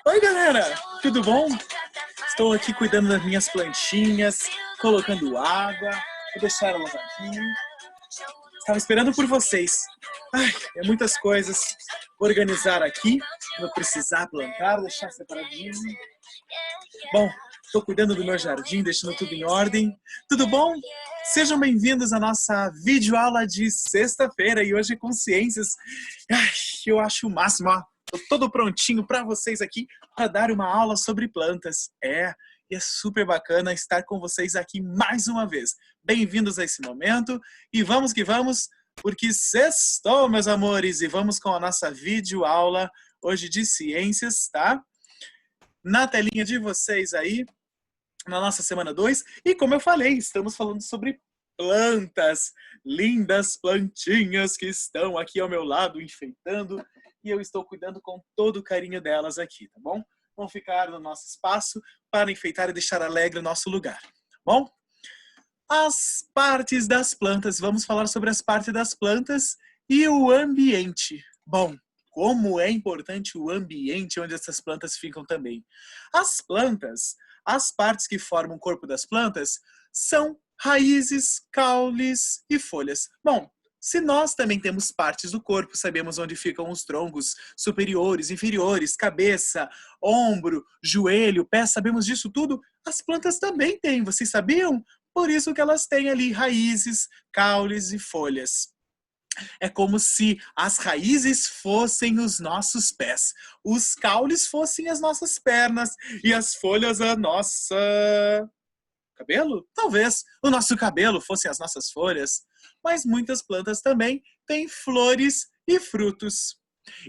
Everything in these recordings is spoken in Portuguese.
Oi, galera! Tudo bom? Estou aqui cuidando das minhas plantinhas, colocando água, vou deixar elas aqui. Estava esperando por vocês. Ai, é muitas coisas. Organizar aqui, vou precisar plantar, deixar separadinho. Bom, estou cuidando do meu jardim, deixando tudo em ordem. Tudo bom? Sejam bem-vindos à nossa videoaula de sexta-feira e hoje com ciências. Ai, eu acho o máximo, ó. Estou todo prontinho para vocês aqui para dar uma aula sobre plantas. E é super bacana estar com vocês aqui mais uma vez. Bem-vindos a esse momento e vamos que vamos, porque sextou, meus amores, e vamos com a nossa videoaula hoje de ciências, tá? Na telinha de vocês aí, na nossa semana 2, e como eu falei, estamos falando sobre plantas, lindas plantinhas que estão aqui ao meu lado enfeitando, e eu estou cuidando com todo o carinho delas aqui, tá bom? Vão ficar no nosso espaço para enfeitar e deixar alegre o nosso lugar, tá bom? As partes das plantas, vamos falar sobre as partes das plantas e o ambiente. Bom, como é importante o ambiente onde essas plantas ficam também. As plantas, as partes que formam o corpo das plantas, são raízes, caules e folhas. Bom, se nós também temos partes do corpo, sabemos onde ficam os troncos superiores, inferiores, cabeça, ombro, joelho, pé, sabemos disso tudo, as plantas também têm, vocês sabiam? Por isso que elas têm ali raízes, caules e folhas. É como se as raízes fossem os nossos pés, os caules fossem as nossas pernas e as folhas a nossa... cabelo? Talvez o nosso cabelo fossem as nossas folhas, mas muitas plantas também têm flores e frutos.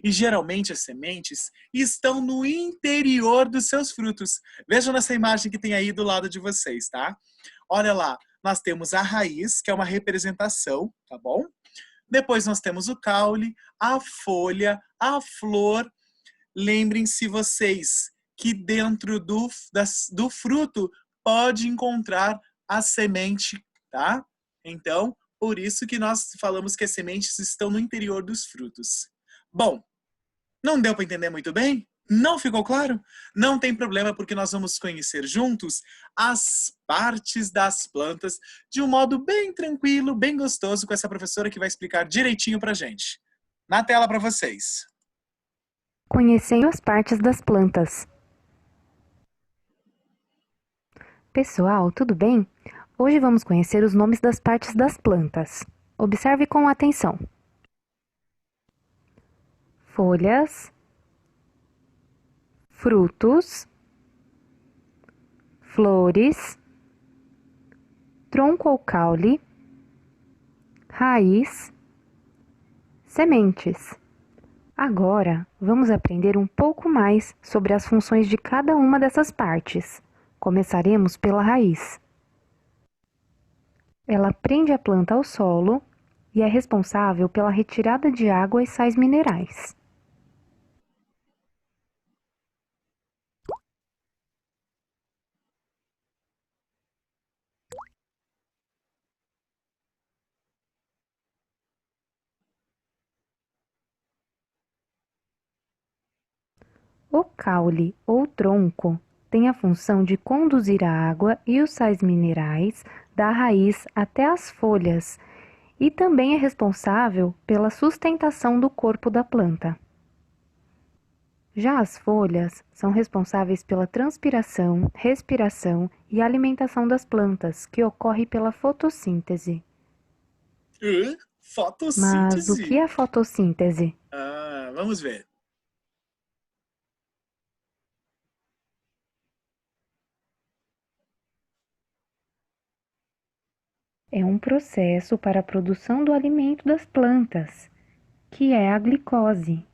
E geralmente as sementes estão no interior dos seus frutos. Vejam nessa imagem que tem aí do lado de vocês, tá? Olha lá, nós temos a raiz, que é uma representação, tá bom? Depois nós temos o caule, a folha, a flor. Lembrem-se vocês que dentro do fruto pode encontrar a semente, tá? Então, por isso que nós falamos que as sementes estão no interior dos frutos. Bom, não deu para entender muito bem? Não ficou claro? Não tem problema, porque nós vamos conhecer juntos as partes das plantas de um modo bem tranquilo, bem gostoso, com essa professora que vai explicar direitinho pra gente. Na tela para vocês. Conhecendo as partes das plantas. Pessoal, tudo bem? Hoje vamos conhecer os nomes das partes das plantas. Observe com atenção. Folhas, frutos, flores, tronco ou caule, raiz, sementes. Agora, vamos aprender um pouco mais sobre as funções de cada uma dessas partes. Começaremos pela raiz. Ela prende a planta ao solo e é responsável pela retirada de água e sais minerais. O caule ou tronco tem a função de conduzir a água e os sais minerais da raiz até as folhas e também é responsável pela sustentação do corpo da planta. Já as folhas são responsáveis pela transpiração, respiração e alimentação das plantas, que ocorre pela fotossíntese. Mas o que é fotossíntese? Vamos ver. É um processo para a produção do alimento das plantas, que é a glicose.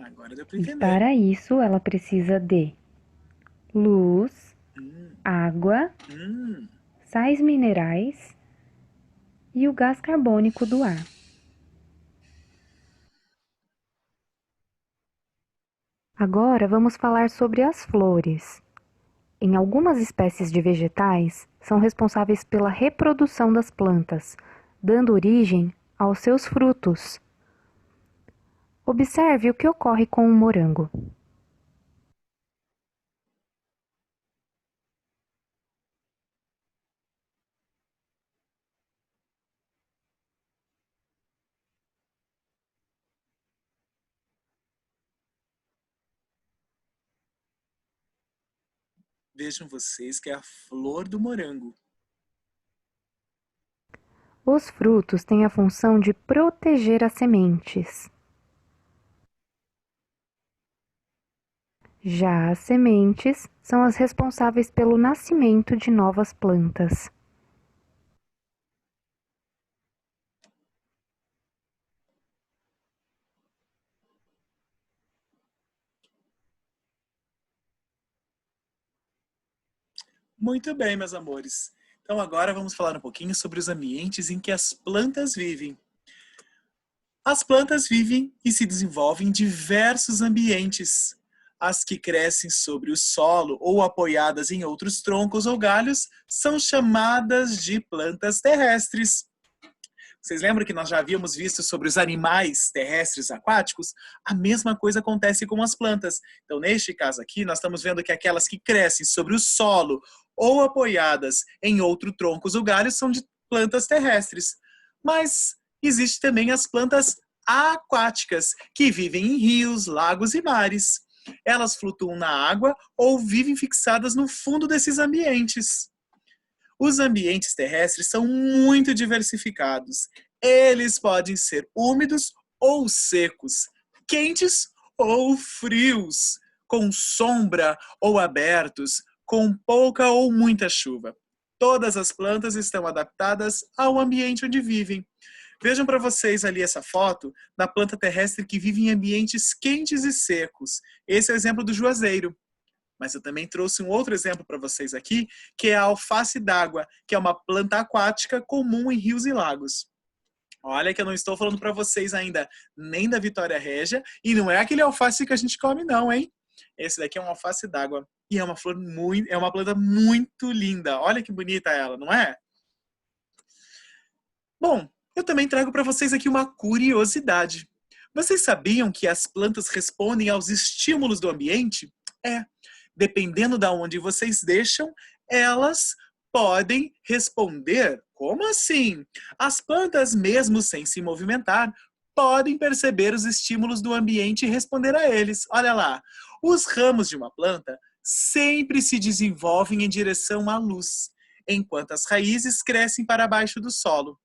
Agora deu para E entender. para isso ela precisa de luz, água, sais minerais e o gás carbônico do ar. Agora vamos falar sobre as flores. Em algumas espécies de vegetais, são responsáveis pela reprodução das plantas, dando origem aos seus frutos. Observe o que ocorre com o morango. Vejam vocês que é a flor do morango. Os frutos têm a função de proteger as sementes. Já as sementes são as responsáveis pelo nascimento de novas plantas. Muito bem, meus amores. Então agora vamos falar um pouquinho sobre os ambientes em que as plantas vivem. As plantas vivem e se desenvolvem em diversos ambientes. As que crescem sobre o solo ou apoiadas em outros troncos ou galhos são chamadas de plantas terrestres. Vocês lembram que nós já havíamos visto sobre os animais terrestres aquáticos? A mesma coisa acontece com as plantas. Então, neste caso aqui, nós estamos vendo que aquelas que crescem sobre o solo ou apoiadas em outros troncos ou galhos são de plantas terrestres. Mas existem também as plantas aquáticas, que vivem em rios, lagos e mares. Elas flutuam na água ou vivem fixadas no fundo desses ambientes. Os ambientes terrestres são muito diversificados. Eles podem ser úmidos ou secos, quentes ou frios, com sombra ou abertos, com pouca ou muita chuva. Todas as plantas estão adaptadas ao ambiente onde vivem. Vejam para vocês ali essa foto da planta terrestre que vive em ambientes quentes e secos. Esse é o exemplo do juazeiro. Mas eu também trouxe um outro exemplo para vocês aqui, que é a alface d'água, que é uma planta aquática comum em rios e lagos. Olha que eu não estou falando para vocês ainda nem da Vitória Régia, e não é aquele alface que a gente come não, hein? Esse daqui é uma alface d'água, e é uma flor é uma planta muito linda. Olha que bonita ela, não é? Bom, eu também trago para vocês aqui uma curiosidade. Vocês sabiam que as plantas respondem aos estímulos do ambiente? Dependendo de onde vocês deixam, elas podem responder. Como assim? As plantas, mesmo sem se movimentar, podem perceber os estímulos do ambiente e responder a eles. Olha lá, os ramos de uma planta sempre se desenvolvem em direção à luz, enquanto as raízes crescem para baixo do solo.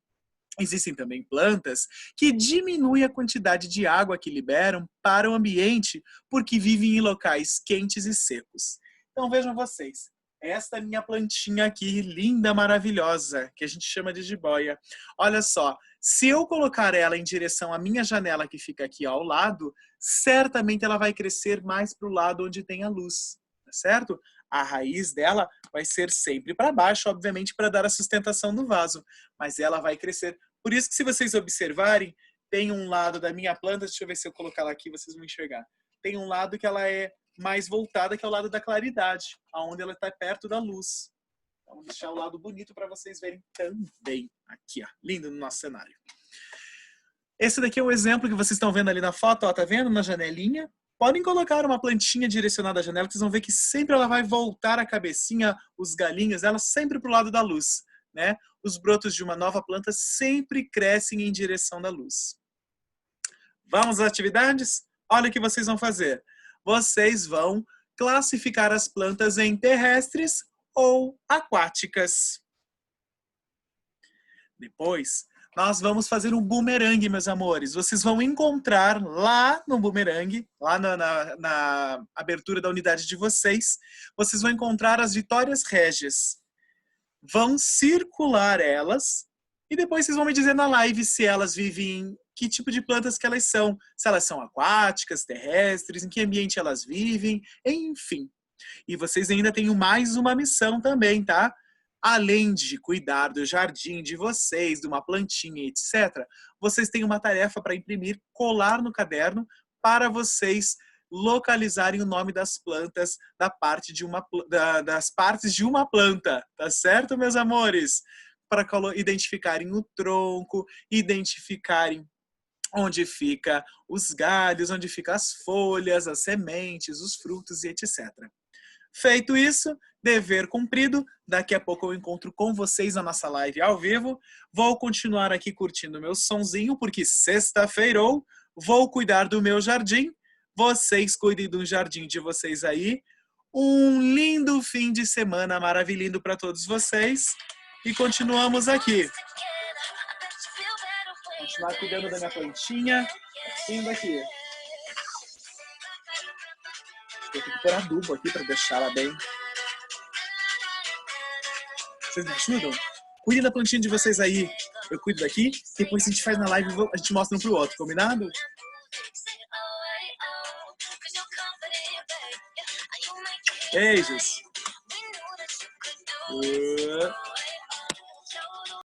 Existem também plantas que diminuem a quantidade de água que liberam para o ambiente porque vivem em locais quentes e secos. Então vejam vocês, esta minha plantinha aqui, linda, maravilhosa, que a gente chama de jiboia. Olha só, se eu colocar ela em direção à minha janela que fica aqui ao lado, certamente ela vai crescer mais para o lado onde tem a luz, tá certo? A raiz dela vai ser sempre para baixo, obviamente, para dar a sustentação do vaso. Mas ela vai crescer. Por isso que se vocês observarem, tem um lado da minha planta, deixa eu ver se eu colocar ela aqui, vocês vão enxergar. Tem um lado que ela é mais voltada, que é o lado da claridade, onde ela está perto da luz. Então, vou deixar o lado bonito para vocês verem também. Aqui, ó, lindo no nosso cenário. Esse daqui é um exemplo que vocês estão vendo ali na foto, ó, tá vendo? Na janelinha. Podem colocar uma plantinha direcionada à janela, que vocês vão ver que sempre ela vai voltar a cabecinha, os galinhos, ela sempre para o lado da luz, né? Os brotos de uma nova planta sempre crescem em direção da luz. Vamos às atividades? Olha o que vocês vão fazer. Vocês vão classificar as plantas em terrestres ou aquáticas. Depois, nós vamos fazer um bumerangue, meus amores. Vocês vão encontrar lá no bumerangue, lá na abertura da unidade de vocês, vocês vão encontrar as Vitórias Régias. Vão circular elas e depois vocês vão me dizer na live se elas vivem, que tipo de plantas que elas são. Se elas são aquáticas, terrestres, em que ambiente elas vivem, enfim. E vocês ainda têm mais uma missão também, tá? Além de cuidar do jardim de vocês, de uma plantinha, etc., vocês têm uma tarefa para imprimir, colar no caderno, para vocês localizarem o nome das plantas das partes de uma planta, tá certo, meus amores? Para identificarem o tronco, identificarem onde fica os galhos, onde ficam as folhas, as sementes, os frutos e etc. Feito isso, dever cumprido. Daqui a pouco eu encontro com vocês na nossa live ao vivo. Vou continuar aqui curtindo meu sonzinho, porque sexta-feirou. Vou cuidar do meu jardim. Vocês cuidem do jardim de vocês aí. Um lindo fim de semana maravilhoso para todos vocês. E continuamos aqui. Continuar cuidando da minha plantinha. Assim daqui. Eu tenho que pôr adubo aqui para deixar ela bem. Vocês me ajudam? Cuidem da plantinha de vocês aí. Eu cuido daqui. Depois a gente faz na live e a gente mostra um pro outro. Combinado? Beijos.